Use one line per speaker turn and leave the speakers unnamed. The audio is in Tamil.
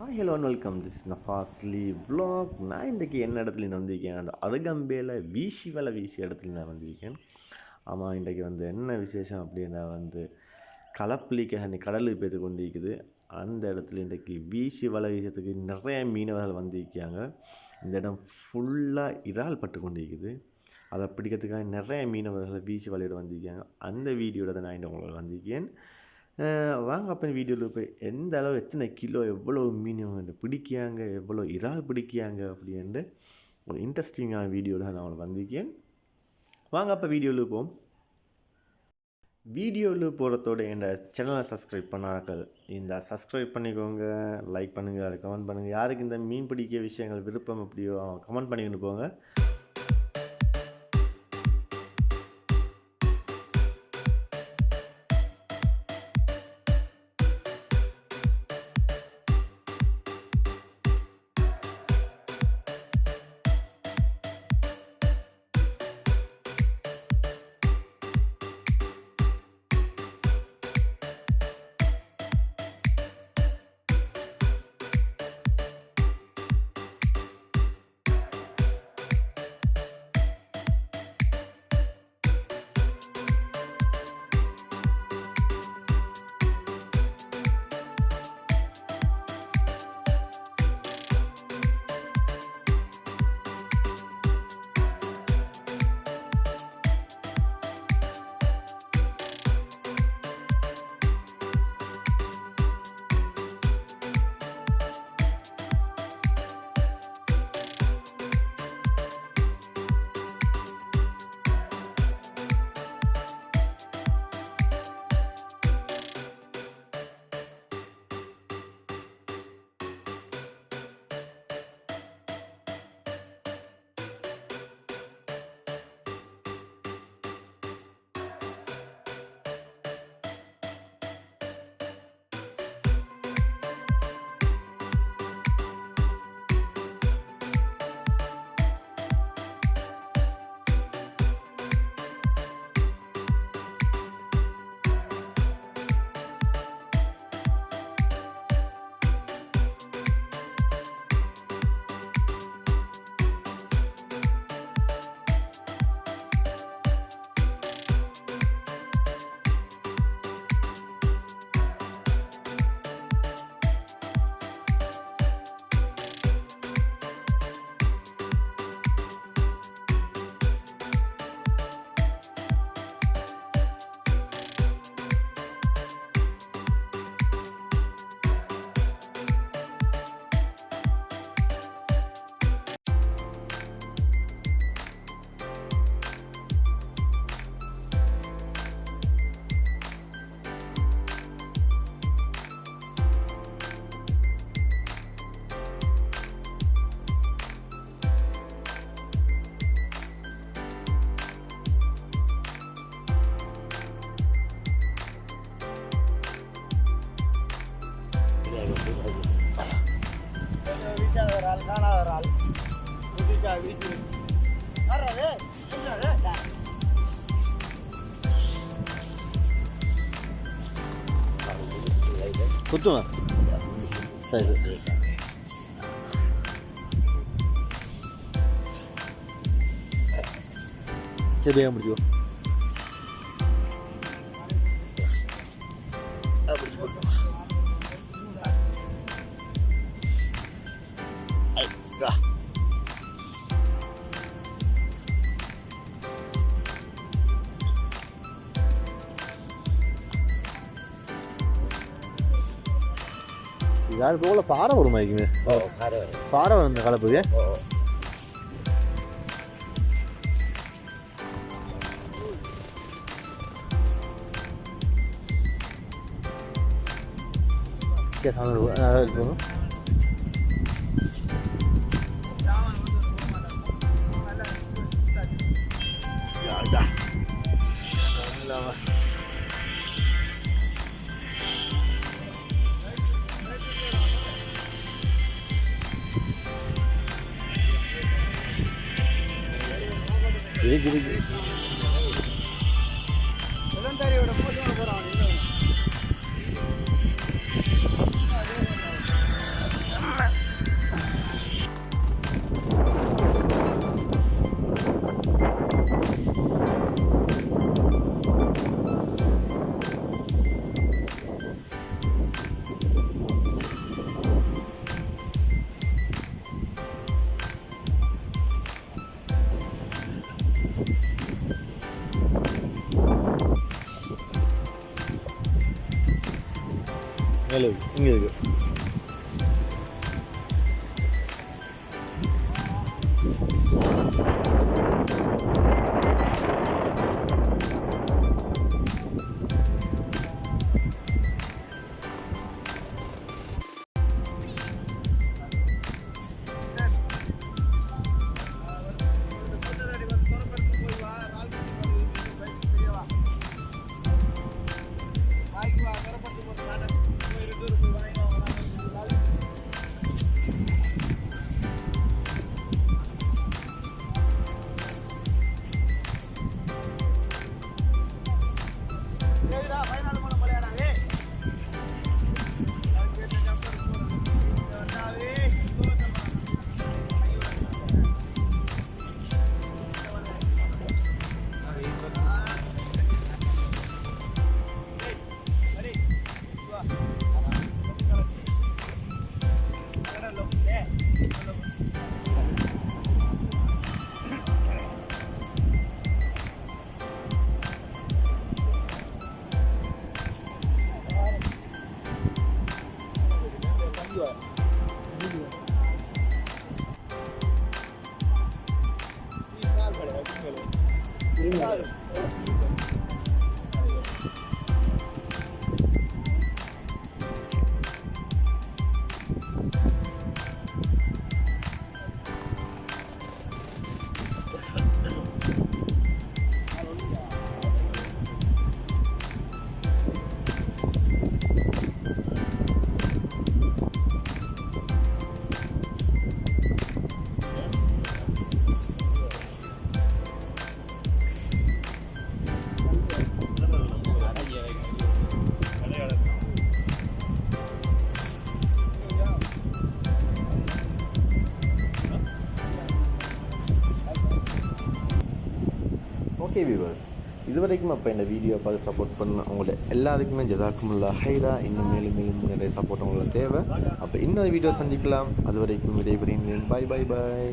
Hi hello and welcome. This is நஃபாஸ்லி vlog. நான் இன்றைக்கி என்ன இடத்துல வந்திருக்கேன், அந்த அருகம்பேல வலை வீசி இடத்துல நான் வந்திருக்கேன். ஆமாம், இன்றைக்கி என்ன விசேஷம் அப்படின்னா களப்பலிக்காக கடலுக்கு போய்த்து கொண்டிருக்குது. அந்த இடத்துல இன்றைக்கி வலை வீசத்துக்கு நிறைய மீனவர்கள் வந்திருக்காங்க. இந்த இடம் ஃபுல்லாக இறால் பட்டு கொண்டிருக்குது. அதை பிடிக்கிறதுக்காக நிறைய மீனவர்கள் வலையோட வந்திருக்காங்க. அந்த வீடியோட தான் நான் உங்களுக்கு வந்திருக்கேன். வாங்க அப்போ வீடியோவில் போய் எந்த அளவு எத்தனை கிலோ எவ்வளோ மீன் பிடிக்காங்க, எவ்வளோ இறால் பிடிக்காங்க அப்படின்ட்டு ஒரு இன்ட்ரெஸ்டிங்கான வீடியோவில் நான் உங்களுக்கு வந்திருக்கேன். வாங்க அப்போ வீடியோவில் போவோம். வீடியோவில் போகிறதோட இந்த சேனலை சப்ஸ்கிரைப் பண்ணாக்கள் இந்த சப்ஸ்கிரைப் பண்ணிக்கோங்க, லைக் பண்ணுங்கள், அதை கமெண்ட் பண்ணுங்கள். யாருக்கு இந்த மீன் பிடிக்க விஷயங்கள் விருப்பம் எப்படியோ கமெண்ட் பண்ணிக்கிட்டு போங்க. குத்துமா சரி சரி முடியும். யார் போல பாறை வருமா இருக்குமே? பாறை வரும் இந்த கலப்புக்கு. இருக்கணும் இருக்கு. ஹலோ இங்கே இருக்கு. ஓகே வியூவர்ஸ், இதுவரைக்கும் அப்போ இந்த வீடியோ பார்த்து சப்போர்ட் பண்ண உங்களை எல்லாருக்குமே ஜஸாக்குமுல்லா ஹைரா. இன்னும் மேலும் மேலும் நிறைய சப்போர்ட் உங்களுக்கு தேவை. அப்போ இன்னொரு வீடியோ சந்திக்கலாம். அது வரைக்கும் விடைபெறுகிறேன். பாய் பாய் பாய்.